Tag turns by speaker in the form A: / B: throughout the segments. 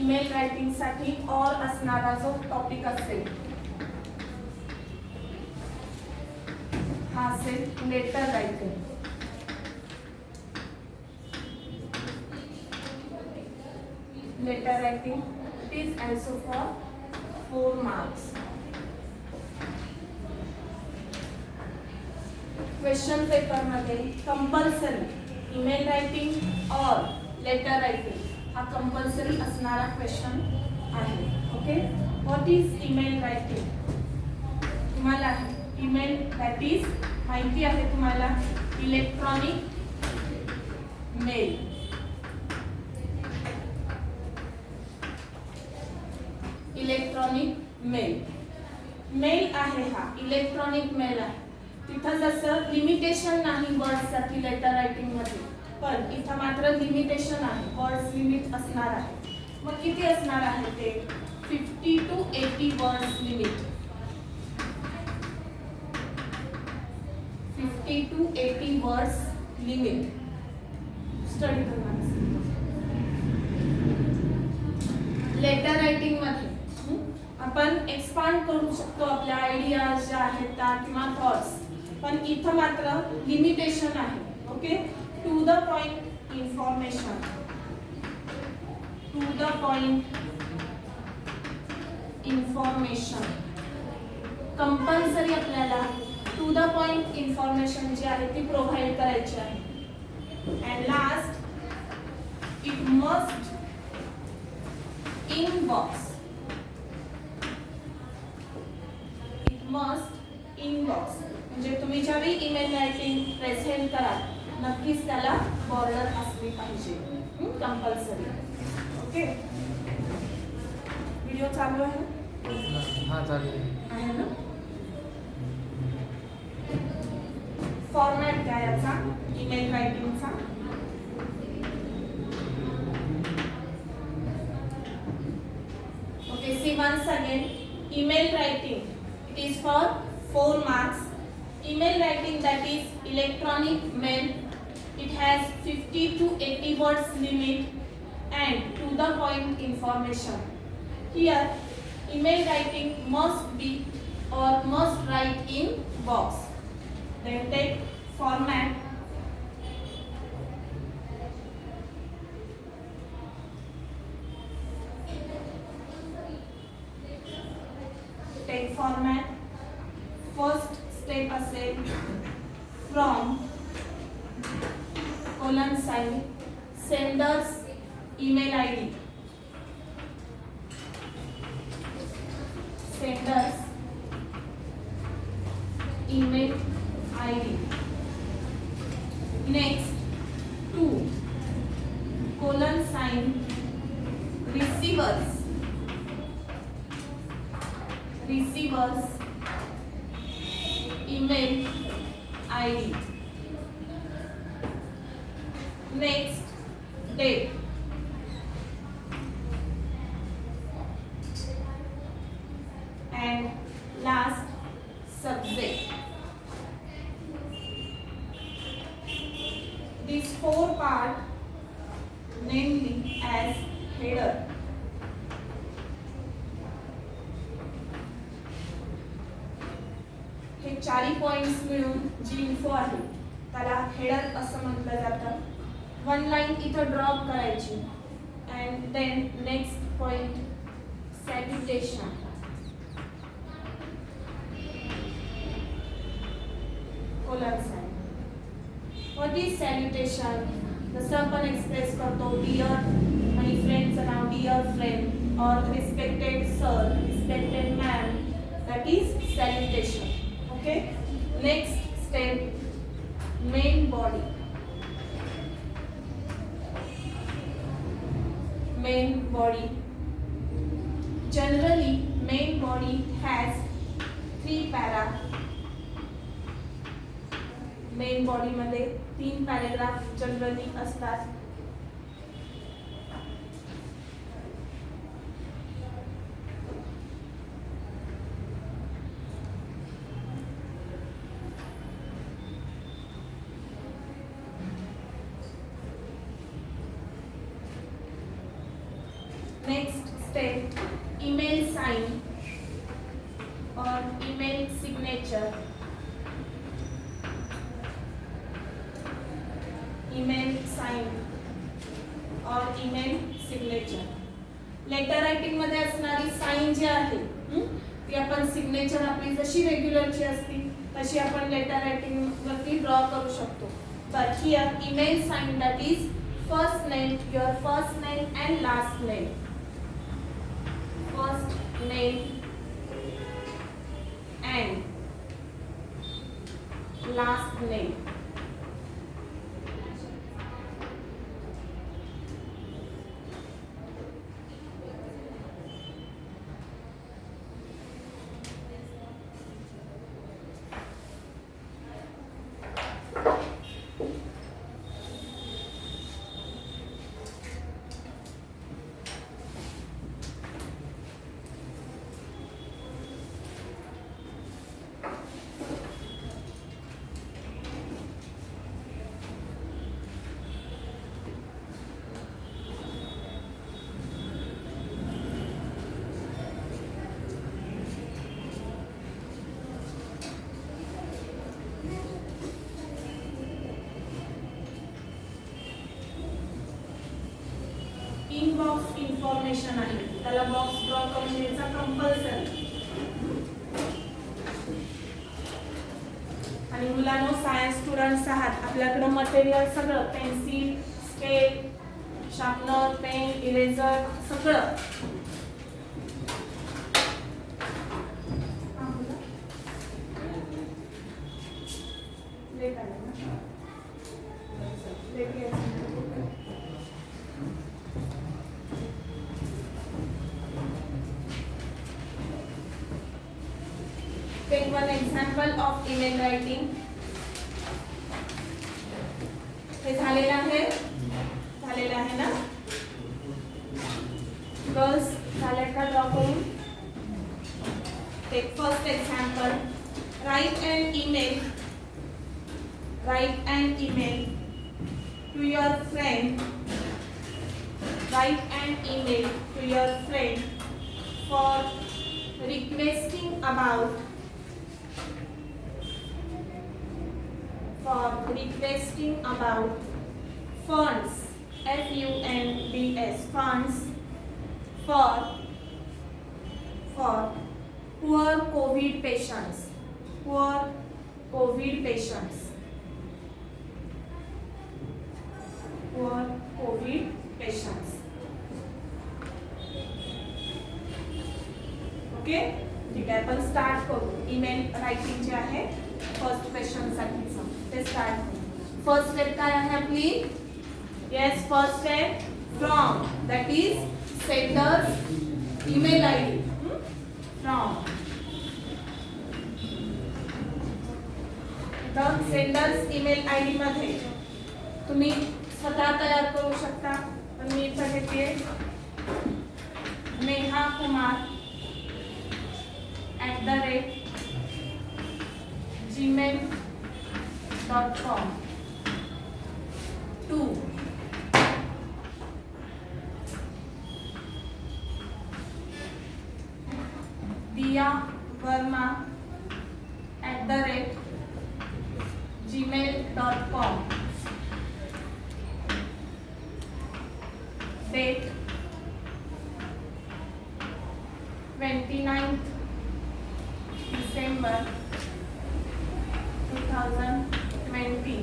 A: Email writing साठी और असणारा जो टॉपिक असेल हा असेल letter writing. Letter writing it is also for 4 marks. Question paper मध्ये कंपल्सरी ईमेल रायटिंग और लेटर रायटिंग हा कंपल्सरी असणारा क्वेश्चन आहे. Okay, what is email writing? तुम्हाला ईमेल दॅट इज माहिती आहे तुम्हाला electronic mail. Electronic mail mail आहे हा इलेक्ट्रॉनिक मेल आहे. तिथं जसं लिमिटेशन नाही वर्ड्ससाठी लेटर रायटिंग मध्ये, पण इथं मात्र लिमिटेशन आहे, वर्ड्स लिमिट असणार आहे. मग किती असणार आहे ते 50 to 80 words limit. 50 to 80 words limit study करणार. लेटर रायटिंग मध्ये आपण एक्सपांड करू शकतो आपल्या आयडियाज ज्या आहेत त्या किंवा थॉट्स, पण इथं मात्र लिमिटेशन आहे. Okay, to the point information. To the point information compulsory आपल्याला टू द पॉइंट इन्फॉर्मेशन जी आहे ती प्रोव्हाइड करायची आहे. And last it must inbox. It must inbox म्हणजे तुम्ही ज्यावेळी ईमेल रायटिंग प्रेझेंट कराल नक्कीच त्याला बॉर्डर असली पाहिजे, कंपल्सरी. ओके, व्हिडिओ चालू आहे?
B: हां चालू
A: आहे ना. फॉर्मॅट काय याचा ईमेल रायटिंगचा? Okay, see once again email writing it is for 4 marks. Email writing that is electronic mail, it has 50 to 80 words limit and to the point information. Here email writing must be or must write in box. Then take format. Take format. First step असेल from colon sign senders email ID. Senders email ID. Next to colon sign receivers. Receivers email ID. Next date. And last subject. These 4 part namely as header. Hey 4 points मिळून जी info आहे त्याला header असं म्हटलं जातं. 1 line इथं drop करायची and then next point salutation. Colon sign. What is salutation? जसं आपण एक्सप्रेस करतो डिअर आणि फ्रेंडचं नाव डिअर फ्रेंड और respected sir, respected ma'am, that is salutation. Okay, next step main body. Main body. Generally main body has 3 para. Main body मध्ये 3 paragraph generally असतात. Next step, email sign or email signature. email sign or email signature. Letter writing मध्ये असणारी sign जी आहे ती आपण signature आपली जशी रेग्युलरची असती तशी आपण लेटर रायटिंग वरती ड्रॉ करू शकतो. But here email sign, that is first name, your first name and last name. First name and last name. Inbox information आहे त्याला बॉक्स ड्रॉ करून घ्यायचा कंपल्सरी. आणि मुलांनो सायन्स स्टुडंट्स आहात आपल्याकडे मटेरियल सगळं pencil scale sharpener pen eraser सगळं. Take one example of email writing. हे झालेलं आहे ना गर्ल्स झाले का ड्रॉ करून. Take first example. Write an email to your friend. Write an email to your friend for requesting about funds, funds, funds for poor COVID patients. Okay ठीक आहे आपण स्टार्ट करू. ईमेल रायटिंग जे आहे first question साठीचं ते start करू. First step काय आहे आपली. Yes first step from, that is sender's email ID. From the sender's email ID मध्ये तुम्ही स्वतः तयार करू शकता. पण मी इथे घेते Neha Kumar @gmail.com. 2 Diya Verma @gmail.com. Date 29th December 2020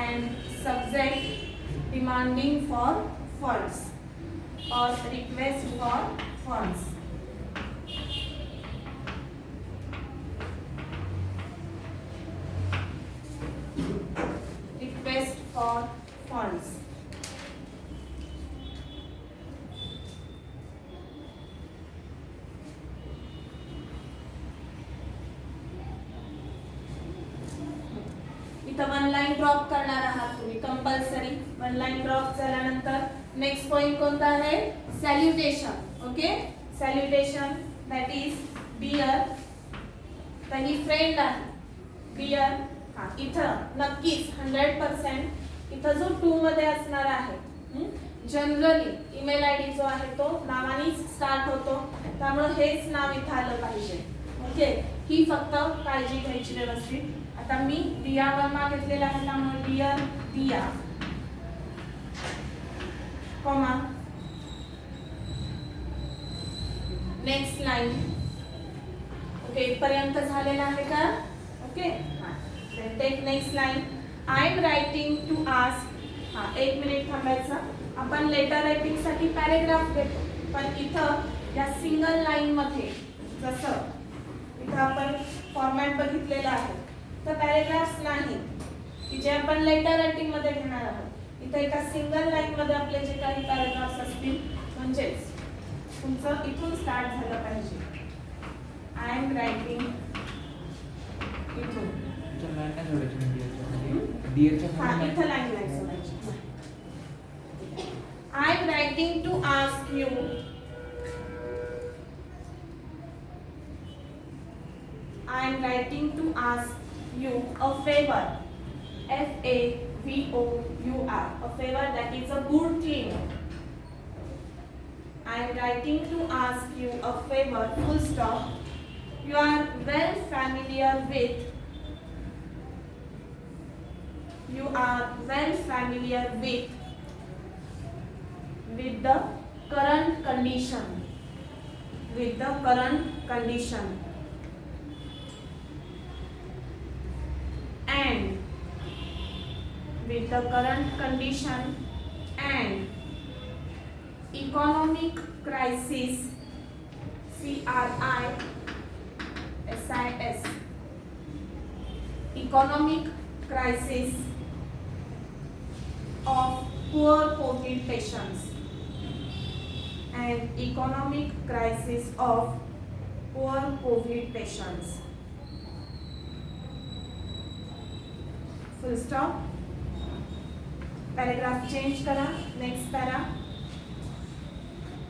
A: and subject demanding for funds or request for funds. Request for funds. इथं वन लाईन ड्रॉप करणार आहात तुम्ही कंपल्सरी. वन लाईन ड्रॉप झाल्यानंतर नेक्स्ट पॉइंट कोणता आहे. Salutation. Okay salutation that is dear. तर ही friend आहे डिअर. इथं नक्कीच 100% इथं जो 2 मध्ये असणार आहे जनरली ईमेल आय डी जो आहे तो नावानेच स्टार्ट होतो, त्यामुळे हेच नाव इथं आलं पाहिजे. ओके, ही फक्त काळजी घ्यायची व्यवस्थित. आता मी दिया वर्मा घेतलेला आहे, त्यामुळे डिअर दिया कॉमा नेक्स्ट लाईन. ओके, इथपर्यंत झालेला आहे का? Okay, take next line. I am writing to ask. हा, 1 मिनिट थांबायचं. आपण लेटर रायटिंग साठी पॅरेग्राफ घेतो, पण इथं या सिंगल लाईन मध्ये जसं इथं आपण फॉर्मॅट बघितलेला आहे, तर पॅरेग्राफ्स नाही की जे आपण लेटर रायटिंग मध्ये घेणार आहोत. इथं एका सिंगल लाईन मध्ये आपले जे काही पॅरेग्राफ्स असतील, म्हणजेच तुमचं इथून स्टार्ट झालं पाहिजे. आय एम रायटिंग इथून. हा, इथं लाईन नाही सोडायची. I am writing to ask you. I am writing to ask you a favor. Favor. A favor, that is a good thing. I am writing to ask you a favor. Full stop. You are well familiar with. You are well familiar with the current condition. With the current condition. And with the current condition and economic crisis, CRISIS, economic crisis of poor COVID patients, and economic crisis of poor COVID patients. Full stop. Paragraph change करा. Next para,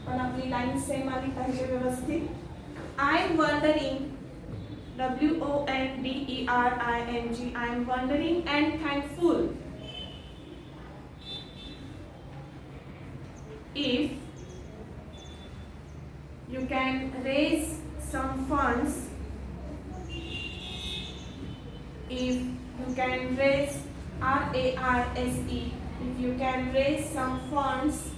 A: पण आपली line same आली पाहिजे व्यवस्थित. I am wondering, WONDERING, I am wondering and thankful if you can raise some funds, if you can raise RAISE, if you can raise some funds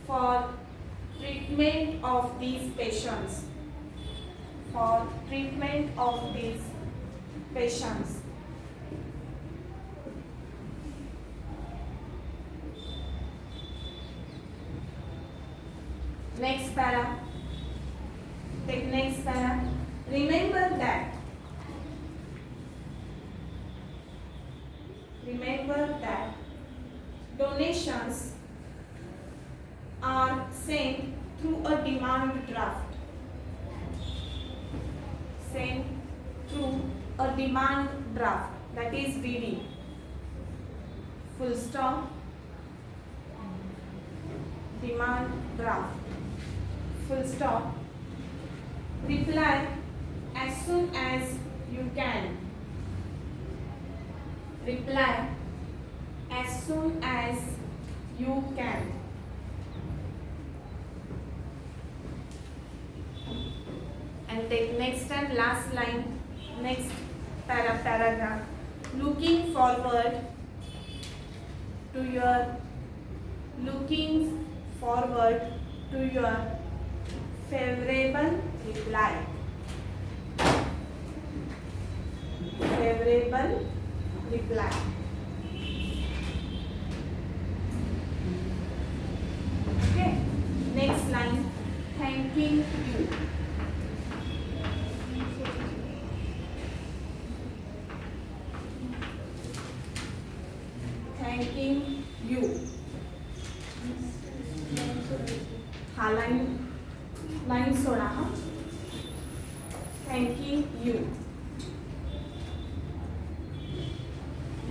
A: for treatment of these patients, for treatment of these patients. Next para, take next para. Remember that donations are sent through a demand draft. Sent through a demand draft, that is DD. Full stop. Demand draft. Full stop. Reply as soon as you can. Reply as soon as you can. And take next and last line, next paragraph. Looking forward to your favorable reply. Favorable reply. Okay, next line, thanking you. Thanking you. हा line soda. हा, thanking you.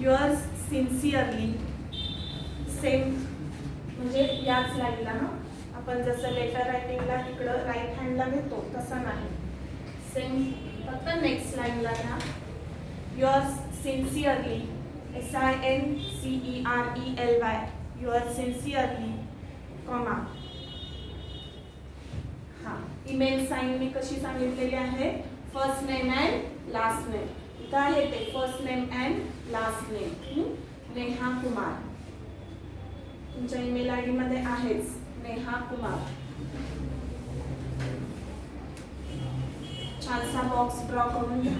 A: Yours sincerely. Same म्हणजे याच लाईनला ना आपण जसं letter रायटिंगला इकडं right हँडला घेतो तसं नाही, सेम फक्त नेक्स्ट लाईनला घ्या. Yours sincerely, SINCERELY, your sincerely comma. हा ईमेल साइन मी कशी सांगितलेली आहे, first name and last name. इथं आहे ते first name and last name. Neha Kumar. तुमच्या ईमेल आय डी मध्ये आहेच नेहा कुमार. छानसा बॉक्स ड्रॉ करून घ्या.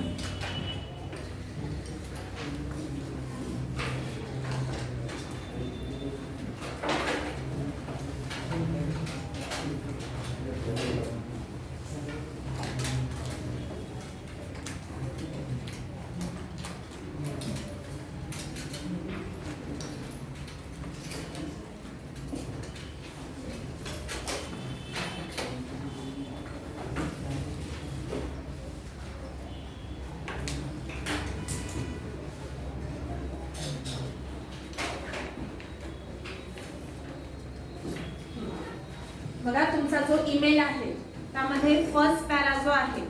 A: बघा तुमचा जो ईमेल आहे त्यामध्ये फर्स्ट पॅरा जो आहे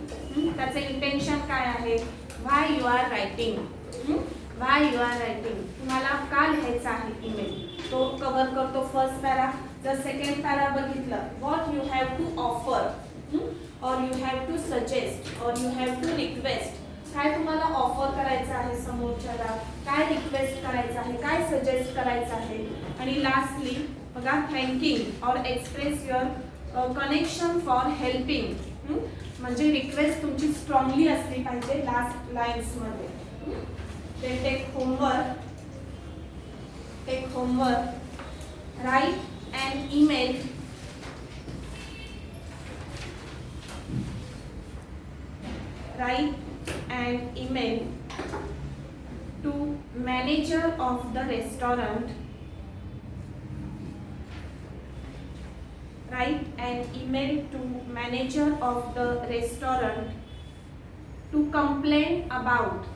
A: त्याचे इंटेन्शन काय आहे, why you are writing. Why you are writing, तुम्हाला का लिहायचा आहे ईमेल, तो कव्हर करतो फर्स्ट पॅरा. जर सेकंड पॅरा बघितलं, what you have to offer और यू हॅव टू सजेस्ट और यू हॅव टू रिक्वेस्ट, काय तुम्हाला ऑफर करायचं आहे समोरच्याला, काय रिक्वेस्ट करायचं आहे, काय सजेस्ट करायचं आहे. आणि लास्टली बघा थँकिंग और express your connection for helping. म्हणजे रिक्वेस्ट तुमची स्ट्रॉंगली असली पाहिजे लास्ट लाईन्स मध्ये. ते take homework, right and email to manager of the restaurant. Write an email to manager of the restaurant to complain about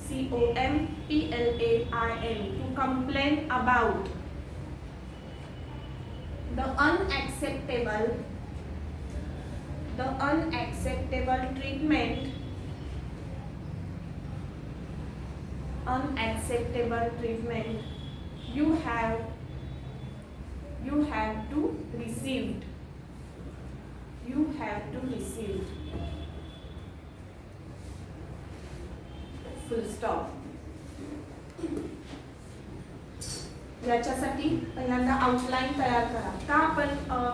A: COMPLAIN to complain about the unacceptable treatment you have to receive. Full stop. याच्यासाठी पहिल्यांदा outline तयार करा. का आपण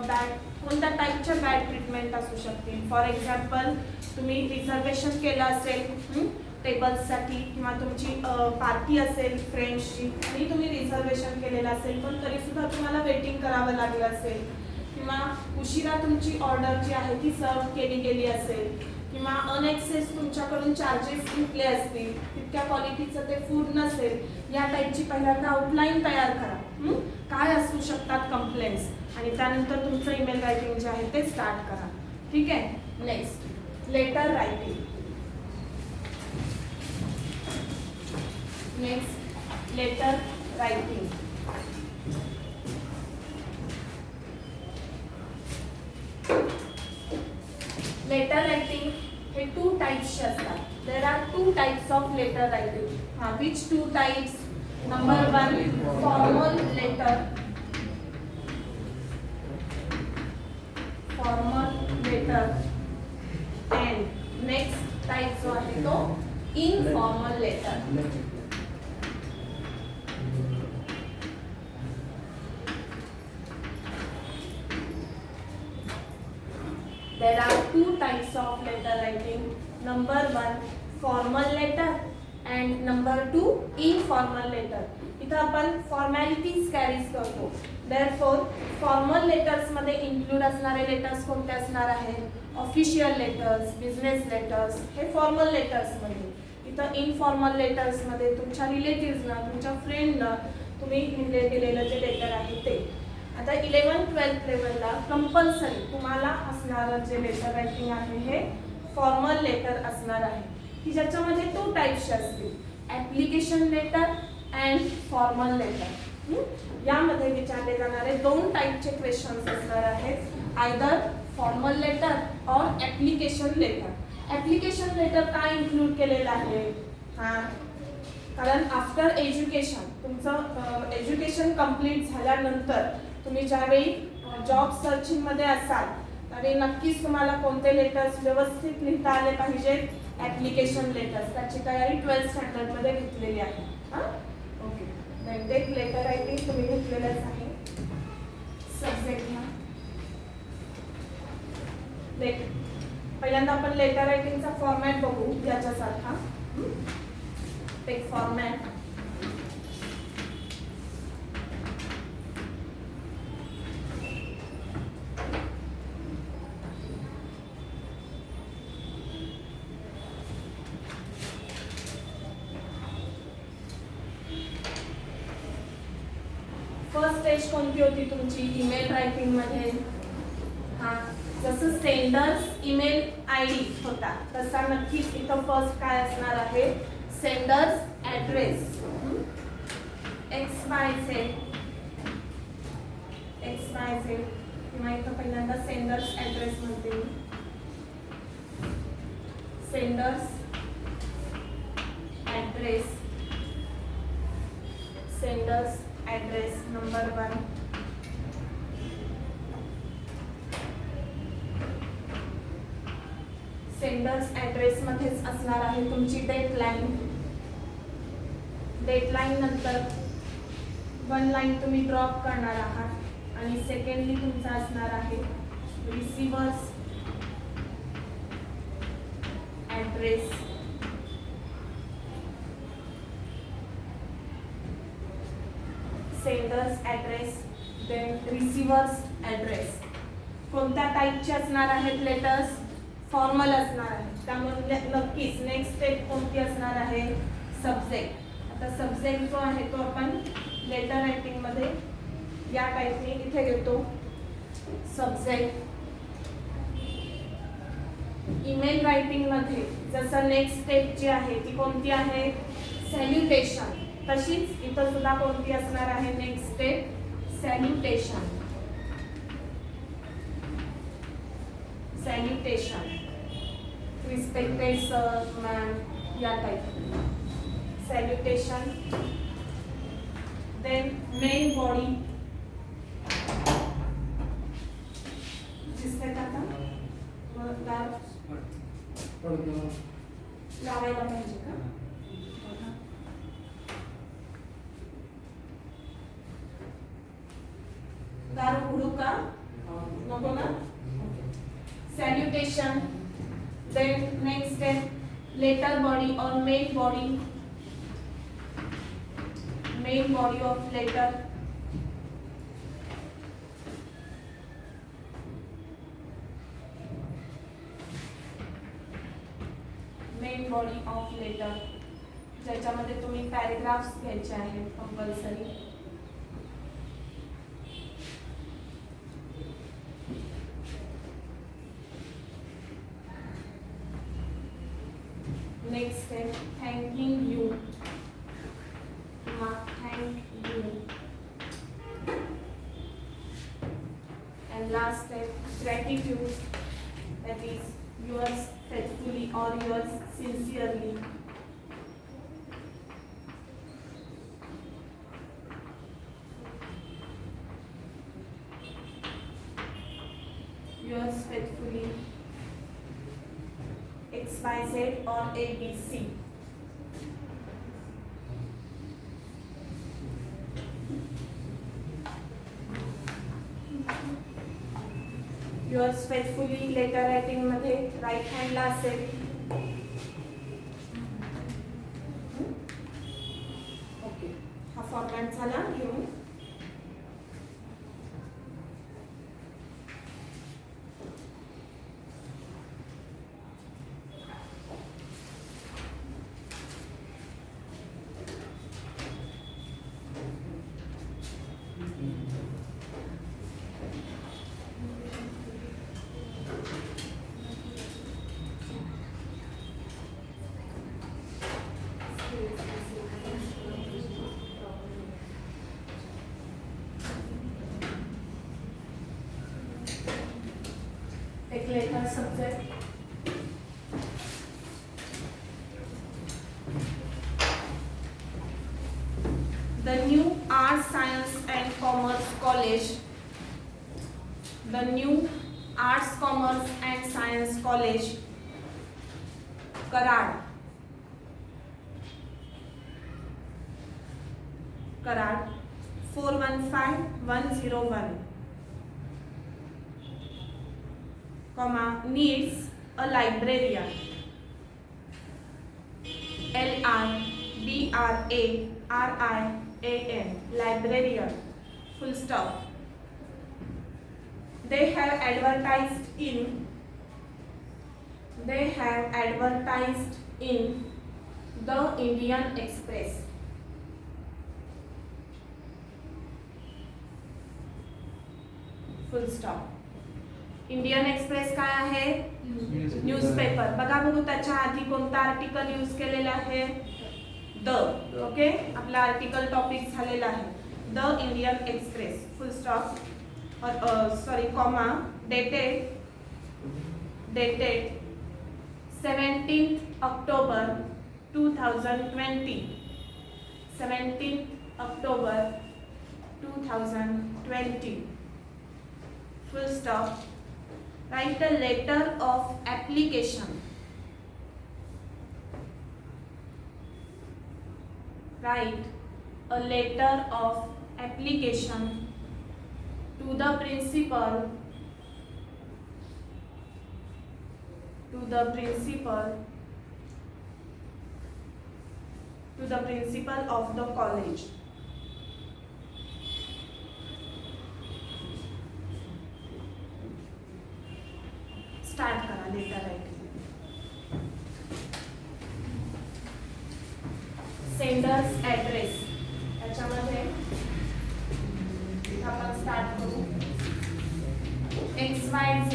A: bad, कोणत्या टाईपच्या bad treatment असू शकतील. For example तुम्ही रिझर्वेशन केलं असेल टेबल्ससाठी किंवा तुमची पार्टी असेल फ्रेंड्सची आणि तुम्ही रिझर्वेशन केलेलं असेल पण तरीसुद्धा तुम्हाला वेटिंग करावं लागलं असेल किंवा उशिरा तुमची ऑर्डर जी आहे ती सर्व केली गेली असेल किंवा अनएक्सेस तुमच्याकडून चार्जेस घेतले असतील, तितक्या क्वालिटीचं ते फूड नसेल, या टाईपची पहिल्यांदा आउटलाईन तयार करा. काय असू शकतात कंप्लेंट्स आणि त्यानंतर तुमचं ईमेल रायटिंग जे आहे ते स्टार्ट करा. ठीक आहे. Next letter writing. Letter writing. Letter writing हे 2 टाइप्सचे असतात. There are 2 types of letter writing. Which 2 types? Number 1 formal letter. And next type जो आहे तो informal letter. There are 2 types of letter writing. Number 1 formal letter and number 2 informal letter. इथं आपण formalities carries करतो. Therefore formal letters मध्ये include असणारे letters कोणते असणार आहेत? ऑफिशियल लेटर्स, बिझनेस लेटर्स, हे फॉर्मल लेटर्स मध्ये. इथं इनफॉर्मल लेटर्स मध्ये तुमच्या रिलेटिव्हजना, तुमच्या फ्रेंडना तुम्ही लिहिले दिलेलं जे लेटर आहे ते. आता 11th-12th लेवलला कंपल्सरी तुम्हाला असणारं जे लेटर रायटिंग आहे हे फॉर्मल लेटर असणार आहे की ज्याच्यामध्ये 2 टाईप्सचे असतील. Application letter and formal letter. यामध्ये विचारले जाणारे 2 टाईपचे क्वेश्चन्स असणार आहेत. आयदर फॉर्मल लेटर और ॲप्लिकेशन लेटर. ॲप्लिकेशन लेटर काय इन्क्लूड केलेलं आहे? कारण आफ्टर एज्युकेशन तुमचं एज्युकेशन कंप्लीट झाल्यानंतर तुम्ही ज्यावेळी जॉब सर्चिंगमध्ये असाल त्यावेळी नक्कीच तुम्हाला कोणते लेटर्स व्यवस्थित लिहिता आले पाहिजेत. ॲप्लिकेशन लेटर्स त्याची तयारी 12th स्टँडर्डमध्ये घेतलेली आहे. हां ओके. बहुतेक लेटर रायटिंग तुम्ही घेतलेलंच आहे. सब्जेक्ट घ्या. पहिल्यांदा आपण लेटर रायटिंगचा फॉर्मॅट बघू याच्यासारखा. Take format. फर्स्ट स्टेज कोणती होती तुमची ईमेल रायटिंग मध्ये? हां जसं सेंडर्स ईमेल आयडी होता तसा नक्कीच इथं फर्स्ट काय असणार आहे? Sanders address. XYZ किंवा इथं पहिल्यांदा सेंडर्स ॲड्रेस म्हणते मी. Sender's address. Sender's address number 1. Sender's address मध्येच असणार आहे तुमची डेडलाईन. डेडलाईन नंतर 1 लाईन तुम्ही ड्रॉप करणार आहात आणि सेकंडली तुमचा असणार आहे receiver's address. Sender's address then receiver's address. कोणत्या टाईपचे असणार आहेत लेटर्स? फॉर्मल असणार आहे. त्यामुळे नक्कीच नेक्स्ट स्टेप कोणती असणार आहे? सब्जेक्ट. आता सब्जेक्ट जो आहे तो आपण लेटर रायटिंगमध्ये या टाईपने इथे घेतो. सब्जेक्ट. ईमेल रायटिंगमध्ये जसं नेक्स्ट स्टेप जी आहे ती कोणती आहे? सॅल्युटेशन. तशीच इथं सुद्धा कोणती असणार आहे next step? Salutation. Salutation. Respected sir ma'am या type. Salutation. Then main body. दिसतंय का आता? लावायला पाहिजे का? दार उघडू का? नको ना? Salutation. Then next step, letter body or main body. Main body of letter. Main body of letter. ज्याच्यामध्ये तुम्ही पॅरेग्राफ्स घ्यायचे आहेत compulsory. Next step, thanking you. Thank you. And last step, gratitude. That is yours faithfully or yours sincerely. Yours faithfully. XYZ or ABC. Yours faithfully letter writing मध्ये right हँडला असेल. Okay हा format झाला घेऊन. एक letter subject. The new Arts, Science and Commerce College. The new Arts, Commerce and Science College, Karad. Karad 415101, comma, needs a librarian. LIBRARIAN, librarian, full stop. They have advertised in the Indian Express. Full stop. Indian express काय आहे? Newspaper. बघा बघू त्याच्या आधी कोणता article use केलेला आहे? The. Okay, आपला आर्टिकल टॉपिक झालेला आहे the Indian Express, full stop और sorry comma, dated 17th October 2020, 17th October 2020, full stop. Write a letter of application. Write a letter of application to the principal of the college. Start करा letter writing. Sanders address याच्यामध्ये आपण start करू. XYZ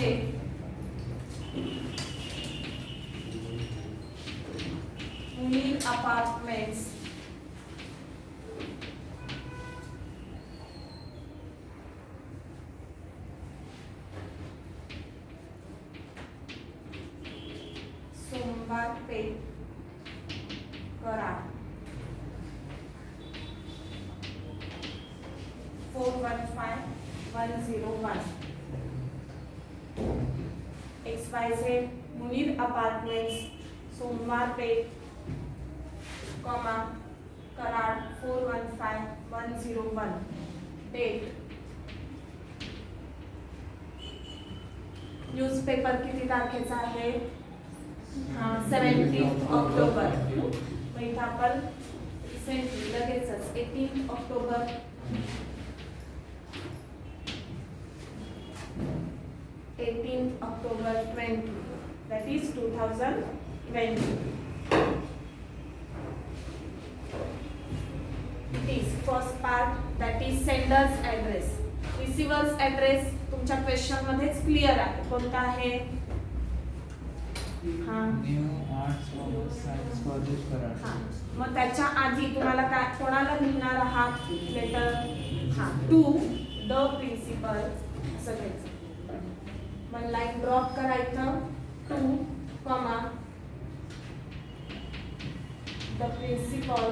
A: Munir apartments, सोमवार Peth, Karad 415101. XYZ Munir apartments, सोमवार Peth, comma, Karad 415101. Date newspaper किती तारखेचा आहे? 17th October. मग इथं आपण रिसेंटली लगेचच 18th October 20, that is 2020. It is first part, that is sender's address. Receiver's address तुमच्या क्वेश्चन मध्येच क्लिअर आहे. कोणता आहे?
B: New arts commerce science college Karad.
A: मग त्याच्या आधी तुम्हाला काय कोणाला लिहिणार आहात लेटर? टू द प्रिन्सिपल असं घ्यायचं. मग लाईन ड्रॉप करायचं. टू कॉमा द प्रिन्सिपल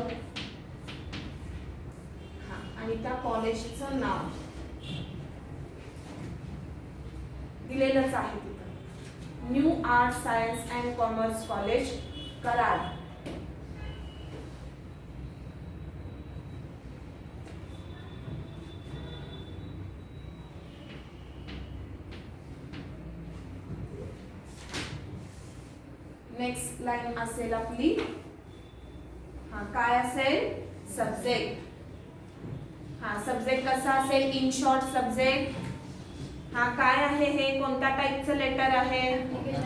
A: आणि त्या कॉलेजचं नाव दिलेलंच आहे तिथं. New arts, science and commerce college, Karad. Next line असेल आपली, काय असेल? सब्जेक्ट. सब्जेक्ट कसा असेल? In short subject. काय आहे हे? कोणत्या टाईपचं लेटर आहे?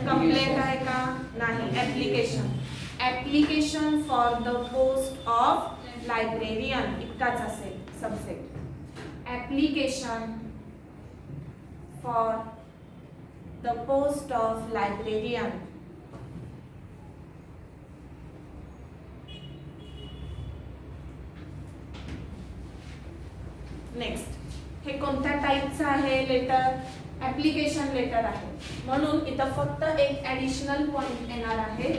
A: कंप्लेंट आहे का? नाही. Application. Application for the post of librarian इतकाच असेल subject. Application for the post of librarian. Next, हे कोणत्या टाईपचं आहे लेटर? ऍप्लिकेशन लेटर आहे. म्हणून इथं फक्त एक ऍडिशनल पॉइंट येणार आहे,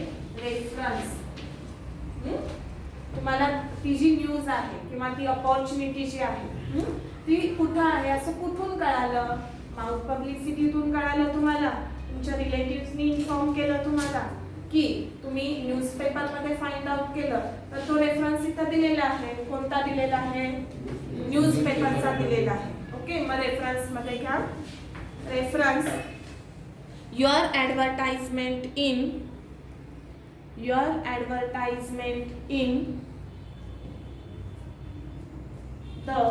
A: रेफरन्स. तुम्हाला ती जी न्यूज आहे किंवा ती अपॉर्च्युनिटी जी आहे ती कुठं आहे असं कुठून कळालं? माउथ पब्लिसिटीतून कळालं तुम्हाला, तुमच्या रिलेटिव्हजनी इन्फॉर्म केलं तुम्हाला, की तुम्ही न्यूजपेपरमध्ये फाइंड आउट केलं, तर तो रेफरन्स इथं दिलेला आहे. कोणता दिलेला आहे? न्यूजपेपरचा दिलेला आहे. ओके, मग रेफरन्स मध्ये घ्या. Reference your advertisement in the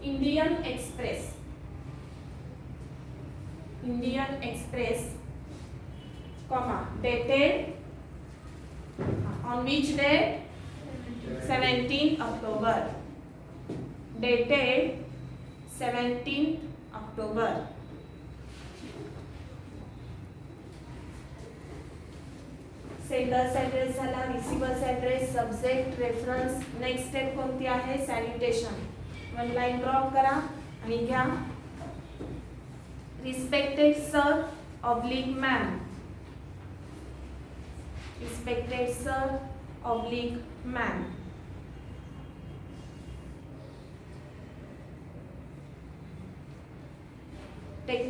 A: Indian Express comma dated on which date? 17th October, dated 17th October. Sender's address झाला, receiver's address, subject, reference. Next step कोणती आहे? सॅल्युटेशन. वन लाईन ड्रॉप करा आणि घ्या. Respected sir oblique ma'am, respected sir oblique ma'am.